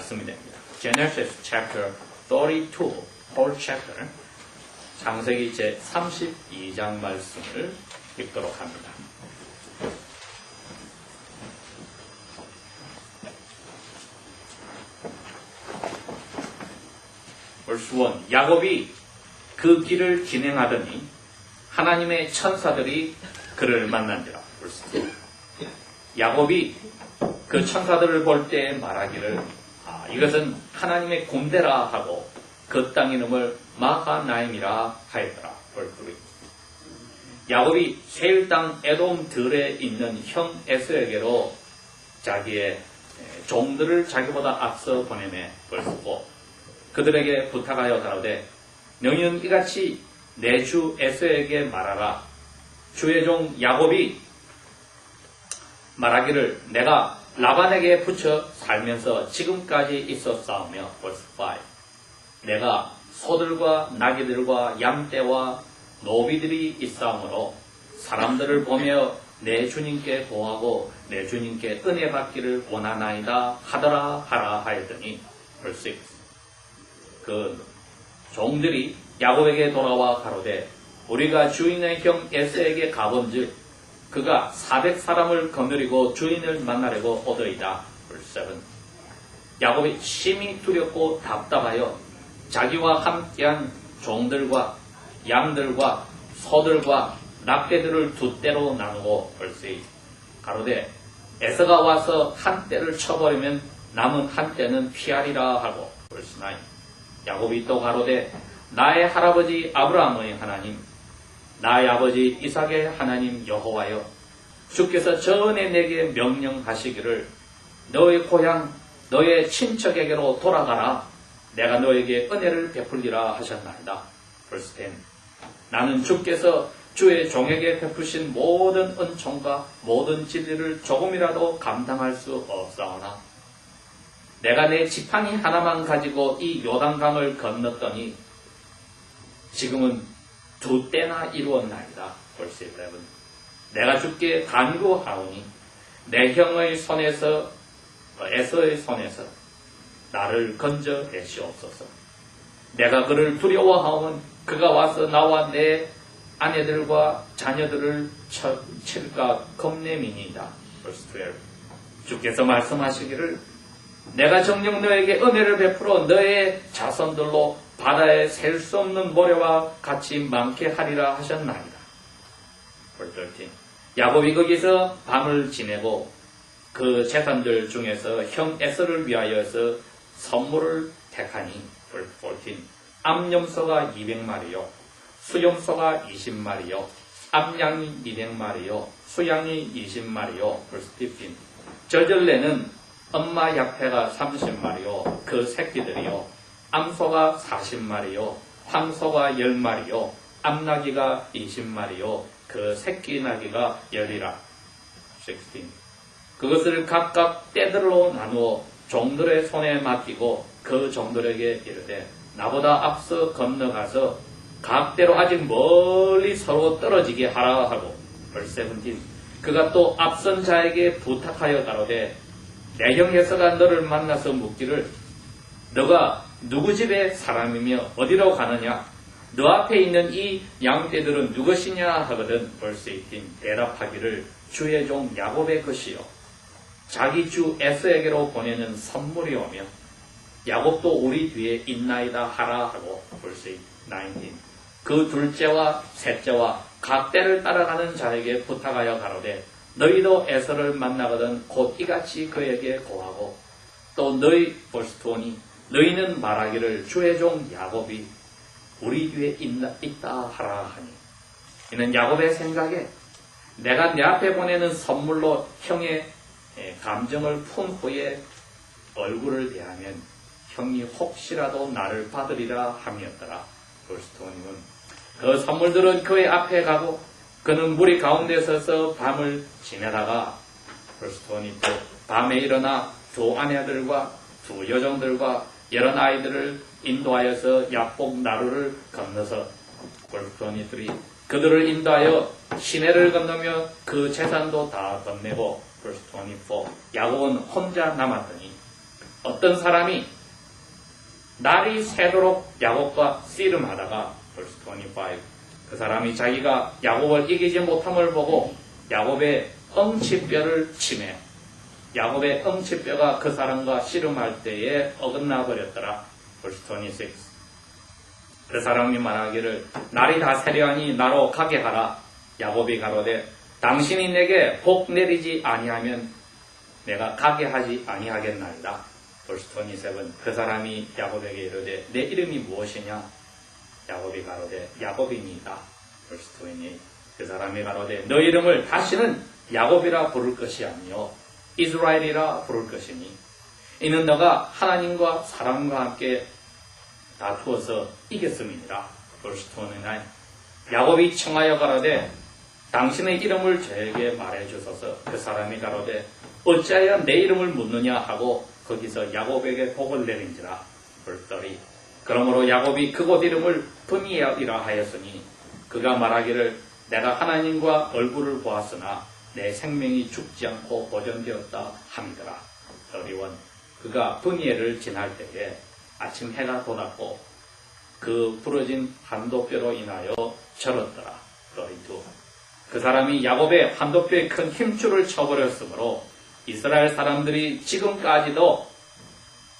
말씀이 됩니다. Genesis chapter 32, whole chapter. 창세기 제 32장 말씀을 읽도록 합니다. Verse 1. 야곱이 그 길을 진행하더니 하나님의 천사들이 그를 만난지라. Verse 2. 야곱이 그 천사들을 볼 때 말하기를 이것은 하나님의 군대라 하고 그 땅 이름을 마하나임이라 하였더라. Verse 3. 야곱이 세일 땅 에돔 들에 있는 형 에서에게로 자기의 종들을 자기보다 앞서 보내매. Verse 4. 그들에게 부탁하여 가로되 너희는 이같이 내 주 에서에게 말하라. 주의 종 야곱이 말하기를 내가 라반에게 붙여 살면서 지금까지 있었사오며. Verse 5. 내가 소들과 나귀들과 양떼와 노비들이 있사오므로 사람들을 보며 내 주님께 보하고 내 주님께 은혜 받기를 원하나이다 하더라 하라 하였더니. Verse 6. 그 종들이 야곱에게 돌아와 가로되 우리가 주인의 형 에서에게 가본즉 그가 400사람을 거느리고 주인을 만나려고 오더이다. Verse 7. 야곱이 심히 두렵고 답답하여 자기와 함께한 종들과 양들과 소들과 납배들을 두 떼로 나누고. Verse 8. 가로되 에서가 와서 한 떼를 쳐버리면 남은 한 떼는 피하리라 하고. Verse 9. 야곱이 또 가로되 나의 할아버지 아브라함의 하나님 나의 아버지 이삭의 하나님 여호와여 주께서 전에 내게 명령하시기를 너의 고향 너의 친척에게로 돌아가라 내가 너에게 은혜를 베풀리라 하셨나이다. Verse 10. 나는 주께서 주의 종에게 베푸신 모든 은총과 모든 진리를 조금이라도 감당할 수 없사오나 내가 내 지팡이 하나만 가지고 이 요단강을 건넜더니 지금은 두 때나 이루었나이다. Verse 11. 내가 주께 간구하오니 내 형의 손에서 에서의 손에서 나를 건져 내시옵소서. 내가 그를 두려워하오면 그가 와서 나와 내 아내들과 자녀들을 칠까 겁내미니이다. Verse 12. 주께서 말씀하시기를 내가 정녕 너에게 은혜를 베풀어 너의 자손들로 바다에 셀 수 없는 모래와 같이 많게 하리라 하셨나이다. Verse 13. 야곱이 거기서 밤을 지내고 그 재산들 중에서 형 에서를 위하여서 선물을 택하니. Verse 14. 암염소가 200마리요 수염소가 20마리요 암양이 200마리요 수양이 20마리요. Verse 15. 저절레는 엄마 약패가 30마리요 그 새끼들이요 암소가 40마리요 황소가 10마리요 암나귀가 20마리요 그 새끼 나귀가 10이라. 16. 그것을 각각 떼들로 나누어 종들의 손에 맡기고 그 종들에게 이르되 나보다 앞서 건너가서 각 떼로 아직 멀리 서로 떨어지게 하라 하고. Verse 17. 그가 또 앞선 자에게 부탁하여 가로되 내 형 에서가 너를 만나서 묻기를 너가 누구 집의 사람이며 어디로 가느냐 너 앞에 있는 이 양떼들은 누구시냐 하거든. Verse 18. 대답하기를 주의 종 야곱의 것이요 자기 주 에서에게로 보내는 선물이 오며 야곱도 우리 뒤에 있나이다 하라 하고. Verse 19. 그 둘째와 셋째와 각 떼를 따라가는 자에게 부탁하여 가로되 너희도 에서를 만나거든 곧 이같이 그에게 고하고 또 너희. Verse 20. 너희는 말하기를 주의 종 야곱이 우리 뒤에 있다 하라 하니. 이는 야곱의 생각에 내가 내 앞에 보내는 선물로 형의 감정을 푼 후에 얼굴을 대하면 형이 혹시라도 나를 받으리라 함이었더라. Verse 21. 그 선물들은 그의 앞에 가고 그는 무리 가운데 서서 밤을 지내다가. Verse 22. 밤에 일어나 두 아내들과 두 여종들과 여러 아이들을 인도하여서 야복 나루를 건너서. Verse 23. 그들을 인도하여 시내를 건너며 그 재산도 다 건네고. Verse 24. 야곱은 혼자 남았더니 어떤 사람이 날이 새도록 야곱과 씨름하다가 verse 25 그 사람이 자기가 야곱을 이기지 못함을 보고 야곱의 엉치뼈를 치매 야곱의 엉치뼈가 그 사람과 씨름할 때에 어긋나 버렸더라. verse 26 그 사람이 말하기를 날이 다 새려하니 나로 가게 하라. 야곱이 가로되 당신이 내게 복 내리지 아니하면 내가 가게 하지 아니하겠나이다. verse 27 그 사람이 야곱에게 이르되 내 이름이 무엇이냐? 야곱이 가로되 야곱이니이다. verse 28 그 사람이 가로되 너 이름을 다시는 야곱이라 부를 것이 아니요 이스라엘이라 부를 것이니 이는 너가 하나님과 사람과 함께 다투어서 이겼음이니라. verse 29 야곱이 청하여 가로되 당신의 이름을 저에게 말해 주소서. 그 사람이 가로되 어찌하여 내 이름을 묻느냐 하고 거기서 야곱에게 복을 내린지라. verse 30 그러므로 야곱이 그곳 이름을 브니엘이라 하였으니 그가 말하기를 내가 하나님과 얼굴을 보았으나 내 생명이 죽지 않고 보존되었다 함이더라. 31 그가 브니엘을 지날 때에 아침 해가 돋았고 그 부러진 한도뼈로 인하여 절었더라. 32 그 사람이 야곱의 한도뼈에 큰 힘줄을 쳐버렸으므로 이스라엘 사람들이 지금까지도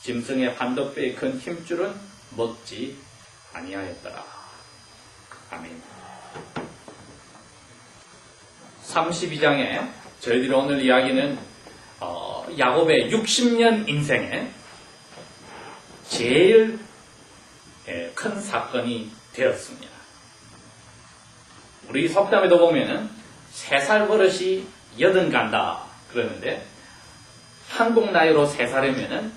짐승의 한도뼈에 큰 힘줄은 먹지 아니하였더라. 아멘. 32장에 저희들이 오늘 이야기는 야곱의 60년 인생에 제일 큰 사건이 되었습니다. 우리 속담에도 보면은 3살 버릇이 80 간다 그러는데 한국 나이로 3살이면은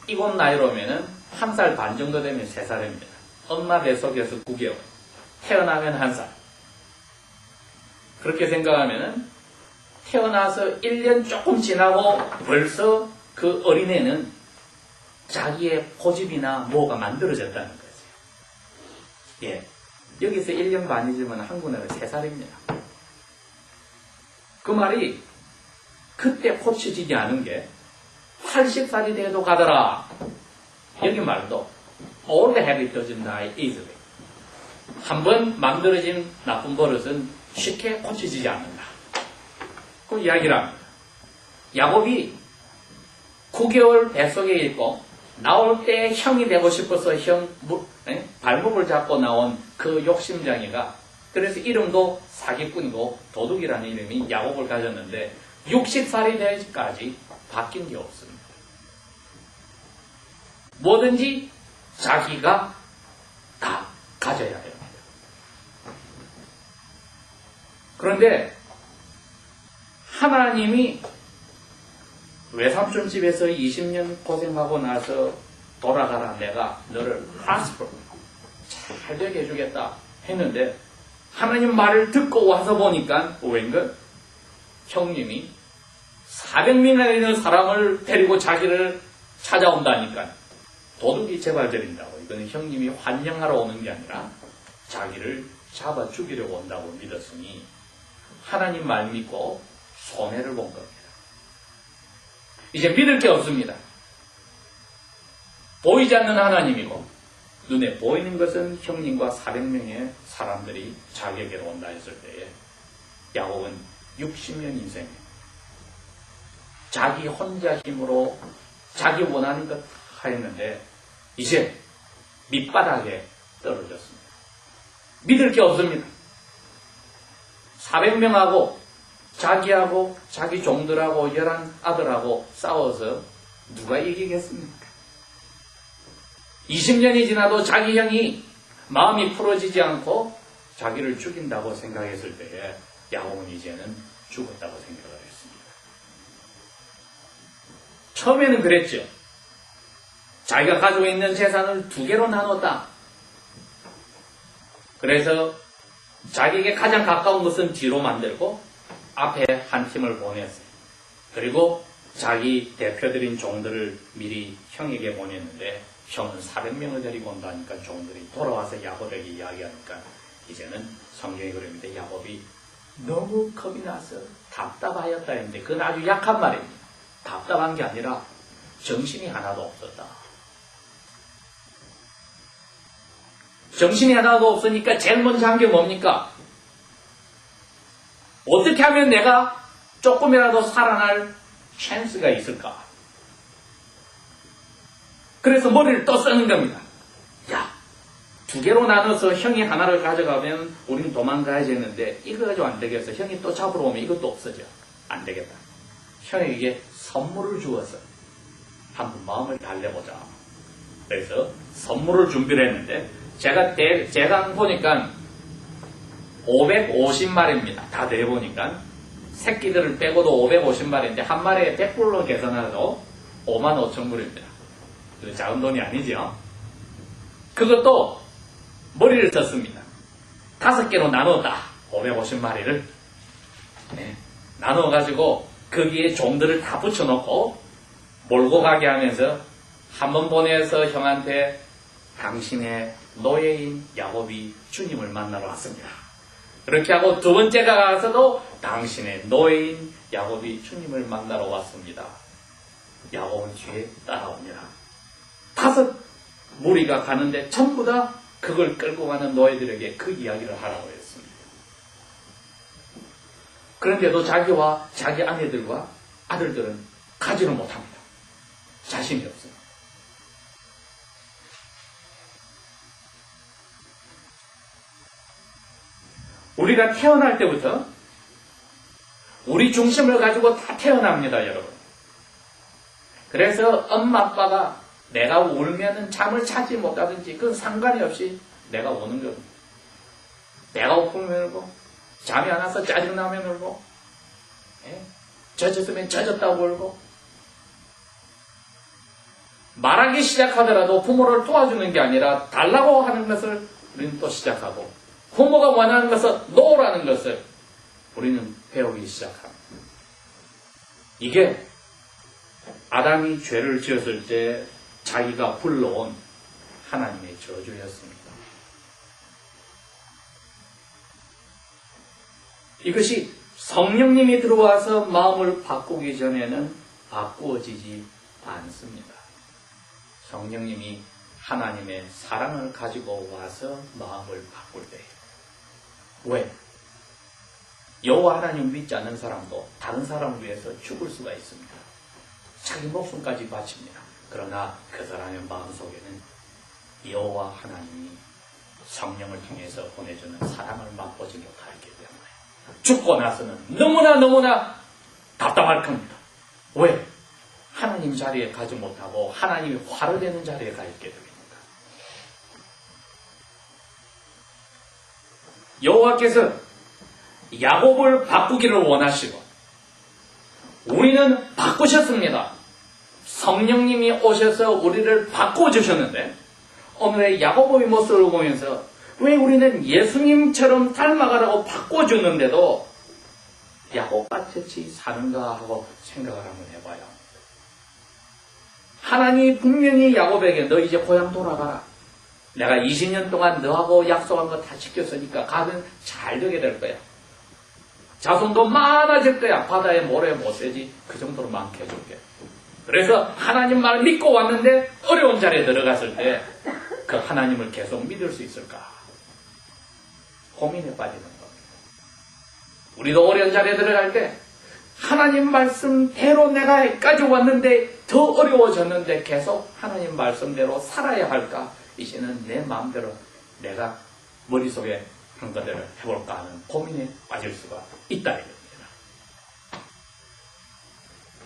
이곳 나이로면은 1살 반 정도 되면 3살입니다. 엄마 뱃속에서 9개월 태어나면 1살 그렇게 생각하면은 태어나서 1년 조금 지나고 벌써 그 어린애는 자기의 고집이나 뭐가 만들어졌다는 거죠. 예. 여기서 1년 반이지만 한국나라 3살입니다. 그 말이 그때 고쳐지지 않은 게 80살이 돼도 가더라. 여기 말도 all the habit doesn't die easily. 한번 만들어진 나쁜 버릇은 쉽게 고쳐지지 않는다. 그 이야기를 합니다. 야곱이 9개월 뱃속에 있고 나올 때 형이 되고 싶어서 발목을 잡고 나온 그 욕심장애가 그래서 이름도 사기꾼이고 도둑이라는 이름이 야곱을 가졌는데 60살이 되기까지 바뀐 게 없습니다. 뭐든지 자기가 다 가져야 됩니다. 그런데 하나님이 외삼촌 집에서 20년 고생하고 나서 돌아가라 내가 너를 잘 되게 해주겠다 했는데 하나님 말을 듣고 와서 보니까 웬걸 형님이 400명이나 되는 사람을 데리고 자기를 찾아온다니까 도둑이 재발절인다고 이거는 형님이 환영하러 오는 게 아니라 자기를 잡아 죽이려고 온다고 믿었으니 하나님 말 믿고 손해를 본 겁니다. 이제 믿을 게 없습니다. 보이지 않는 하나님이고 눈에 보이는 것은 형님과 400명의 사람들이 자기에게로 온다 했을 때에 야곱은 60년 인생 자기 혼자 힘으로 자기 원하는 것 하였는데 이제 밑바닥에 떨어졌습니다. 믿을 게 없습니다. 400명하고 자기하고 자기 종들하고 11아들하고 싸워서 누가 이기겠습니까? 20년이 지나도 자기 형이 마음이 풀어지지 않고 자기를 죽인다고 생각했을 때에 야곱은 이제는 죽었다고 생각을 했습니다. 처음에는 그랬죠. 자기가 가지고 있는 재산을 2개로 나눴다. 그래서 자기에게 가장 가까운 것은 뒤로 만들고 앞에 한 팀을 보냈어요. 그리고 자기 대표들인 종들을 미리 형에게 보냈는데 형은 400명을 데리고 온다니까 종들이 돌아와서 야곱에게 이야기하니까 이제는 성경이 그럽니다. 야곱이 너무 겁이 나서 답답하였다 했는데 그건 아주 약한 말입니다. 답답한 게 아니라 정신이 하나도 없었다. 정신이 하나도 없으니까 제일 먼저 한 게 뭡니까? 어떻게 하면 내가 조금이라도 살아날 찬스가 있을까? 그래서 머리를 또 쓰는 겁니다. 야, 두 개로 나눠서 형이 하나를 가져가면 우리는 도망가야지 했는데 이거 가지고 안 되겠어. 형이 또 잡으러 오면 이것도 없어져. 안 되겠다. 형에게 선물을 주어서 한번 마음을 달래보자. 그래서 선물을 준비를 했는데 제가 보니까 550마리입니다. 다 내보니까 새끼들을 빼고도 550마리인데 한 마리에 100불로 계산해도 55,000불입니다. 작은 돈이 아니죠. 그것도 머리를 썼습니다. 5개로 나누었다. 550마리를 나누어가지고 거기에 종들을 다 붙여놓고 몰고 가게 하면서 한 번 보내서 형한테 당신의 노예인 야곱이 주님을 만나러 왔습니다. 그렇게 하고 두 번째가 가서도 당신의 노예인 야곱이 주님을 만나러 왔습니다. 야곱은 뒤에 따라옵니다. 5 무리가 가는데 전부 다 그걸 끌고 가는 노예들에게 그 이야기를 하라고 했습니다. 그런데도 자기와 자기 아내들과 아들들은 가지를 못합니다. 자신이 없어요. 우리가 태어날 때부터 우리 중심을 가지고 다 태어납니다, 여러분. 그래서 엄마 아빠가 내가 울면은 잠을 자지 못하든지 그건 상관이 없이 내가 우는 겁니다. 내가 고프면 울고 잠이 안 와서 짜증나면 울고 젖었으면 젖었다고 울고 말하기 시작하더라도 부모를 도와주는 게 아니라 달라고 하는 것을 우리는 또 시작하고 부모가 원하는 것을 놓으라는 것을 우리는 배우기 시작합니다. 이게 아담이 죄를 지었을 때 자기가 불러온 하나님의 저주였습니다. 이것이 성령님이 들어와서 마음을 바꾸기 전에는 바꾸어지지 않습니다. 성령님이 하나님의 사랑을 가지고 와서 마음을 바꿀 때 왜? 여호와 하나님 믿지 않는 사람도 다른 사람을 위해서 죽을 수가 있습니다. 자기 목숨까지 바칩니다. 그러나 그 사람의 마음속에는 여호와 하나님이 성령을 통해서 보내주는 사랑을 맛보지 못하기 때문에 죽고 나서는 너무나 답답할 겁니다. 왜? 하나님 자리에 가지 못하고 하나님이 화를 내는 자리에 가 있게 됩니다. 여호와께서 야곱을 바꾸기를 원하시고 우리는 바꾸셨습니다. 성령님이 오셔서 우리를 바꿔주셨는데 오늘의 야곱의 모습을 보면서 왜 우리는 예수님처럼 닮아가라고 바꿔주는데도 야곱같이 사는가 하고 생각을 한번 해봐요. 하나님이 분명히 야곱에게 너 이제 고향 돌아가라. 내가 20년 동안 너하고 약속한 거 다 지켰으니까 가면 잘 되게 될 거야. 자손도 많아질 거야. 바다에 모래 못 새지 그 정도로 많게 해줄게. 그래서 하나님 말 믿고 왔는데 어려운 자리에 들어갔을 때 그 하나님을 계속 믿을 수 있을까? 고민에 빠지는 겁니다. 우리도 어려운 자리에 들어갈 때 하나님 말씀대로 내가 여기까지 왔는데 더 어려워졌는데 계속 하나님 말씀대로 살아야 할까? 이제는 내 마음대로 내가 머릿속에 한 것들을 해볼까 하는 고민에 빠질 수가 있다 이겁니다.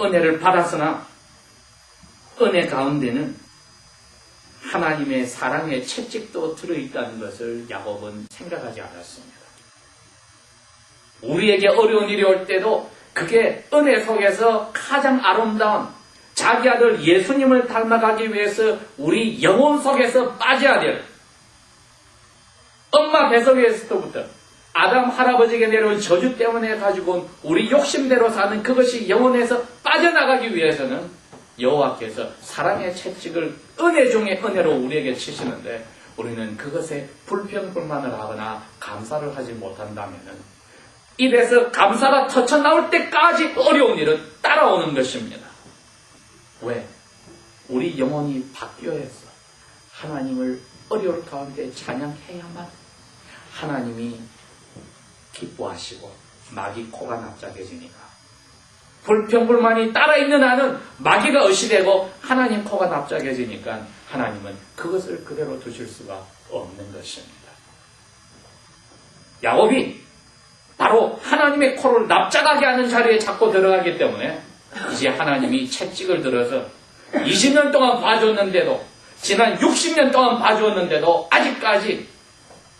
은혜를 받았으나 은혜 가운데는 하나님의 사랑의 채찍도 들어있다는 것을 야곱은 생각하지 않았습니다. 우리에게 어려운 일이 올 때도 그게 은혜 속에서 가장 아름다운 자기 아들 예수님을 닮아가기 위해서 우리 영혼 속에서 빠져야 될 엄마 뱃속에서부터 아담 할아버지에게 내려온 저주 때문에 가지고 온 우리 욕심대로 사는 그것이 영혼에서 빠져나가기 위해서는 여호와께서 사랑의 채찍을 은혜 중에 은혜로 우리에게 치시는데 우리는 그것에 불평불만을 하거나 감사를 하지 못한다면 입에서 감사가 터쳐나올 때까지 어려운 일은 따라오는 것입니다. 왜? 우리 영혼이 바뀌어야 했어. 하나님을 어려울 가운데 찬양해야만 하나님이 기뻐하시고 마귀 코가 납작해지니까 불평불만이 따라있는 한은 마귀가 의시되고 하나님 코가 납작해지니까 하나님은 그것을 그대로 두실 수가 없는 것입니다. 야곱이 바로 하나님의 코를 납작하게 하는 자리에 자꾸 들어가기 때문에 이제 하나님이 채찍을 들어서 20년 동안 봐줬는데도 지난 60년 동안 봐주었는데도 아직까지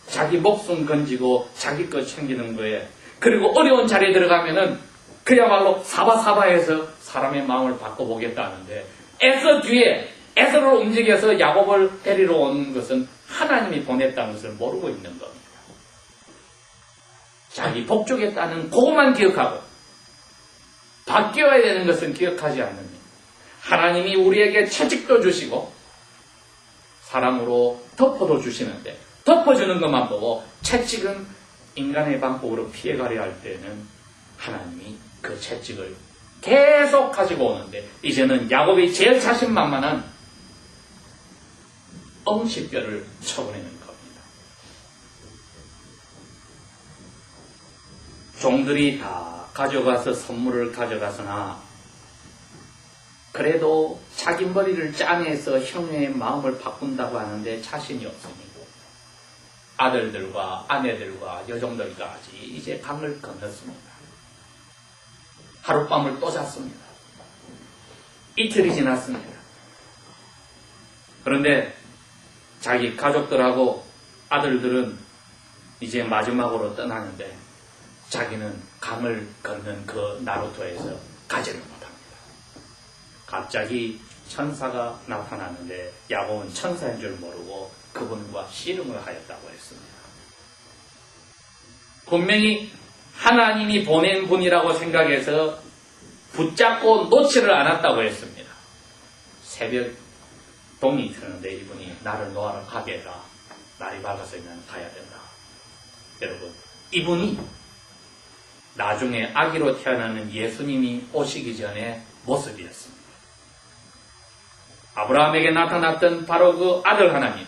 자기 목숨 건지고 자기 것 챙기는 거에 그리고 어려운 자리에 들어가면은 그야말로 사바사바해서 사람의 마음을 바꿔보겠다는데 에서 뒤에 에서를 움직여서 야곱을 데리러 오는 것은 하나님이 보냈다는 것을 모르고 있는 겁니다. 자기 복주겠다는 그것만 기억하고 바뀌어야 되는 것은 기억하지 않는 하나님이 우리에게 채찍도 주시고 사랑으로 덮어도 주시는데 덮어주는 것만 보고 채찍은 인간의 방법으로 피해가려 할 때는 하나님이 그 채찍을 계속 가지고 오는데 이제는 야곱이 제일 자신만만한 엄지뼈를 쳐보내는 겁니다. 종들이 다 가져가서 선물을 가져가서나 그래도 자기 머리를 짜내서 형의 마음을 바꾼다고 하는데 자신이 없으니 아들들과 아내들과 여종들까지 이제 강을 건넜습니다. 하룻밤을 또 잤습니다. 이틀이 지났습니다. 그런데 자기 가족들하고 아들들은 이제 마지막으로 떠나는데 자기는 강을 건넌 그 나루토에서 가지를 못합니다. 갑자기 천사가 나타났는데 야곱은 천사인 줄 모르고 그분과 씨름을 하였다고 했습니다. 분명히 하나님이 보낸 분이라고 생각해서 붙잡고 놓지를 않았다고 했습니다. 새벽 동이 트는데 이분이 나를 놓아라 가게 해라. 날이 밝았으면 가야 된다. 여러분, 이분이 나중에 아기로 태어나는 예수님이 오시기 전에 모습이었습니다. 아브라함에게 나타났던 바로 그 아들 하나님,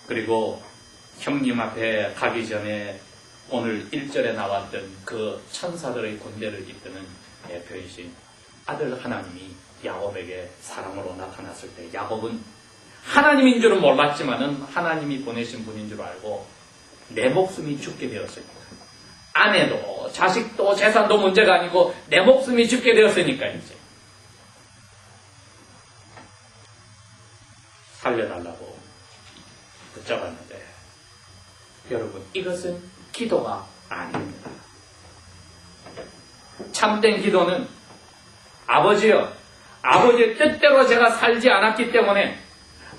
그리고 형님 앞에 가기 전에 오늘 1절에 나왔던 그 천사들의 군대를 이끄는 대표이신 아들 하나님이 야곱에게 사랑으로 나타났을 때 야곱은 하나님인 줄은 몰랐지만은 하나님이 보내신 분인 줄 알고 내 목숨이 죽게 되었습니다. 아내도 자식도 재산도 문제가 아니고 내 목숨이 죽게 되었으니까 이제 살려달라고 붙잡았는데 여러분, 이것은 기도가 아닙니다. 참된 기도는 아버지여, 아버지의 뜻대로 제가 살지 않았기 때문에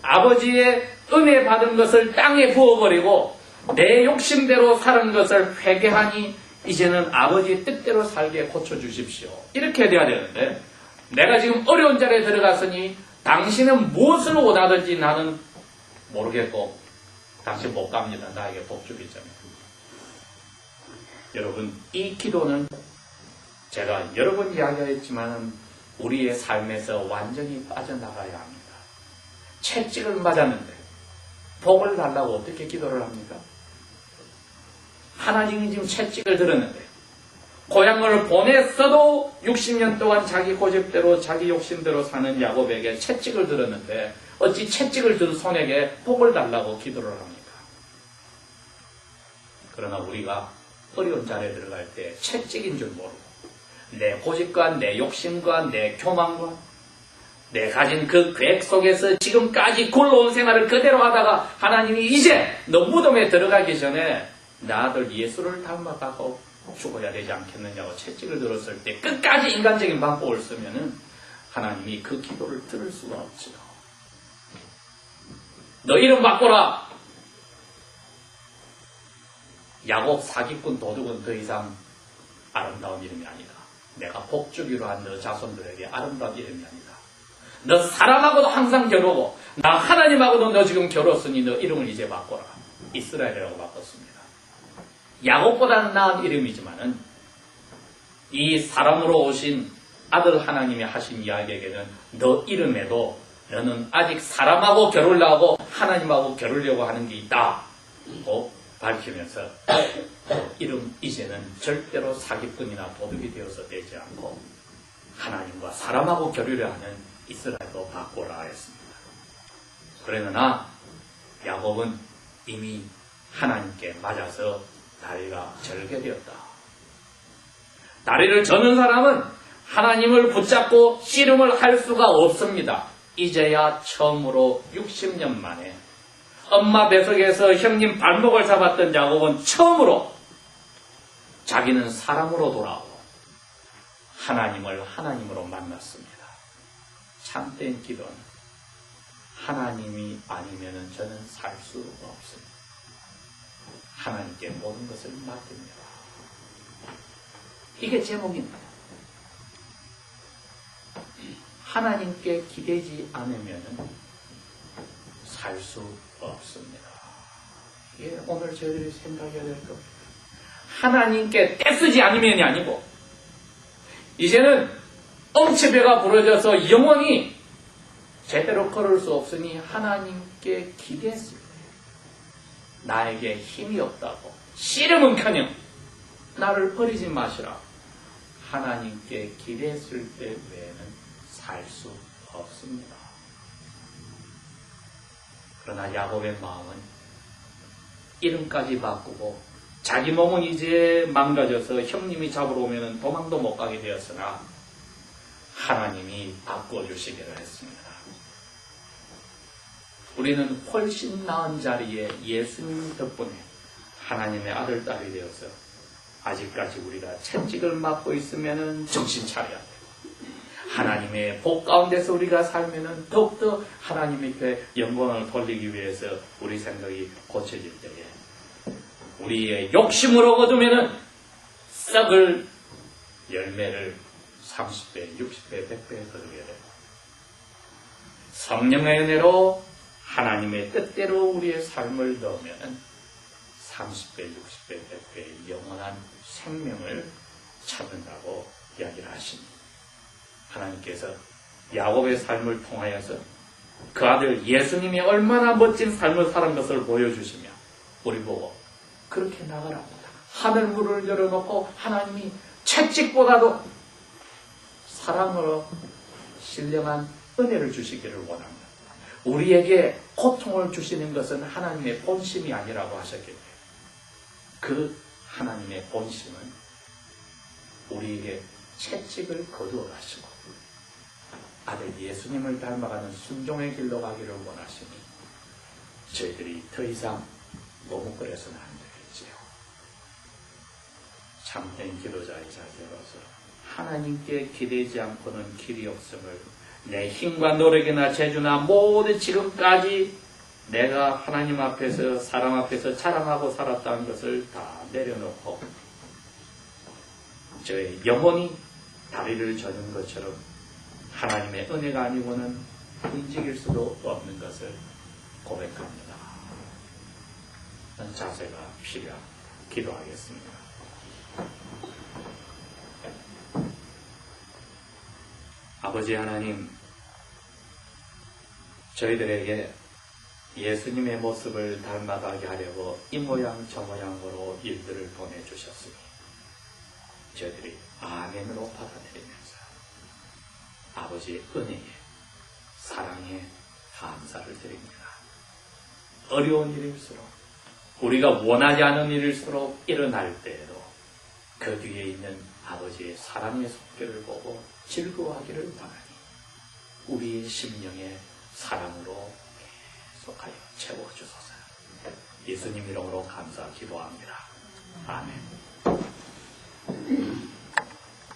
아버지의 은혜 받은 것을 땅에 부어버리고 내 욕심대로 사는 것을 회개하니 이제는 아버지의 뜻대로 살게 고쳐주십시오. 이렇게 돼야 되는데 내가 지금 어려운 자리에 들어갔으니 당신은 무엇을 원하든지 나는 모르겠고 당신 못 갑니다. 나에게 복 주겠잖아요. 여러분, 이 기도는 제가 여러 번 이야기했지만 우리의 삶에서 완전히 빠져나가야 합니다. 채찍을 맞았는데 복을 달라고 어떻게 기도를 합니까? 하나님이 지금 채찍을 들었는데 고향을 보냈어도 60년 동안 자기 고집대로 자기 욕심대로 사는 야곱에게 채찍을 들었는데 어찌 채찍을 든 손에게 복을 달라고 기도를 합니까? 그러나 우리가 어려운 자리에 들어갈 때 채찍인 줄 모르고 내 고집과 내 욕심과 내 교만과 내 가진 그 계획 속에서 지금까지 굴러온 생활을 그대로 하다가 하나님이 이제 너 무덤에 들어가기 전에 나 아들 예수를 닮아가고 죽어야 되지 않겠느냐고 채찍을 들었을 때 끝까지 인간적인 방법을 쓰면은 하나님이 그 기도를 들을 수가 없지요. 너 이름 바꿔라. 야곱 사기꾼 도둑은 더 이상 아름다운 이름이 아니다. 내가 복주기로 한 너 자손들에게 아름다운 이름이 아니다. 너 사람하고도 항상 겨루고 나 하나님하고도 너 지금 겨뤘으니 너 이름을 이제 바꿔라. 이스라엘이라고 바꿨습니다. 야곱보다는 나은 이름이지만은 이 사람으로 오신 아들 하나님이 하신 이야기에게는 너 이름에도 너는 아직 사람하고 결혼하고 하나님하고 결혼하려고 하는 게 있다 고 밝히면서 이름 이제는 절대로 사기꾼이나 도둑이 되어서 되지 않고 하나님과 사람하고 결혼을 하는 이스라엘로 바꾸라 했습니다. 그러나 야곱은 이미 하나님께 맞아서 다리가 절개되었다. 다리를 저는 사람은 하나님을 붙잡고 씨름을 할 수가 없습니다. 이제야 처음으로 60년 만에 엄마 뱃속에서 형님 발목을 잡았던 야곱은 처음으로 자기는 사람으로 돌아오고 하나님을 하나님으로 만났습니다. 참된 기도는 하나님이 아니면 저는 살 수가 없습니다. 하나님께 모든 것을 맡깁니다. 이게 제목입니다. 하나님께 기대지 않으면 살 수 없습니다. 이게 오늘 저희들이 생각해야 될 겁니다. 하나님께 떼쓰지 않으면이 아니고 이제는 엉치배가 부러져서 영원히 제대로 걸을 수 없으니 하나님께 기대했을 때 나에게 힘이 없다고 씨름은커녕 나를 버리지 마시라. 하나님께 기대했을 때 외에는 살 수 없습니다. 그러나 야곱의 마음은 이름까지 바꾸고 자기 몸은 이제 망가져서 형님이 잡으러 오면 도망도 못 가게 되었으나 하나님이 바꿔주시기를 했습니다. 우리는 훨씬 나은 자리에 예수님 덕분에 하나님의 아들, 딸이 되어서 아직까지 우리가 채찍을 맞고 있으면 정신 차려야 돼요. 하나님의 복 가운데서 우리가 살면 더욱더 하나님께 영광을 돌리기 위해서 우리 생각이 고쳐질 때에 우리의 욕심으로 거두면 썩을 열매를 30배, 60배, 100배 거두게 돼요. 성령의 은혜로 하나님의 뜻대로 우리의 삶을 넣으면 30배, 60배, 100배의 영원한 생명을 찾는다고 이야기를 하십니다. 하나님께서 야곱의 삶을 통하여서 그 아들 예수님이 얼마나 멋진 삶을 사는 것을 보여주시며 우리 보고 그렇게 나가라. 하늘 문을 열어놓고 하나님이 채찍보다도 사랑으로 신령한 은혜를 주시기를 원합니다. 우리에게 고통을 주시는 것은 하나님의 본심이 아니라고 하셨기 때문에 그 하나님의 본심은 우리에게 채찍을 거두어 가시고 아들 예수님을 닮아가는 순종의 길로 가기를 원하시니 저희들이 더 이상 머뭇거려서는 안 되겠지요. 참된 기도자의 자세로서 하나님께 기대지 않고는 길이 없음을 내 힘과 노력이나 재주나 모든 지금까지 내가 하나님 앞에서 사람 앞에서 자랑하고 살았다는 것을 다 내려놓고 저의 영혼이 다리를 저는 것처럼 하나님의 은혜가 아니고는 움직일 수도 없는 것을 고백합니다. 자세가 필요합니다. 기도하겠습니다. 아버지 하나님, 저희들에게 예수님의 모습을 닮아가게 하려고 이 모양 저 모양으로 일들을 보내주셨으니 저희들이 아멘으로 받아들이면서 아버지의 은혜에 사랑에 감사를 드립니다. 어려운 일일수록 우리가 원하지 않은 일일수록 일어날 때에도 그 뒤에 있는 아버지의 사랑의 손길을 보고 즐거워하기를 바라니 우리의 심령에 사랑으로 계속하여 채워주소서. 예수님 이름으로 감사 기도합니다. 아멘.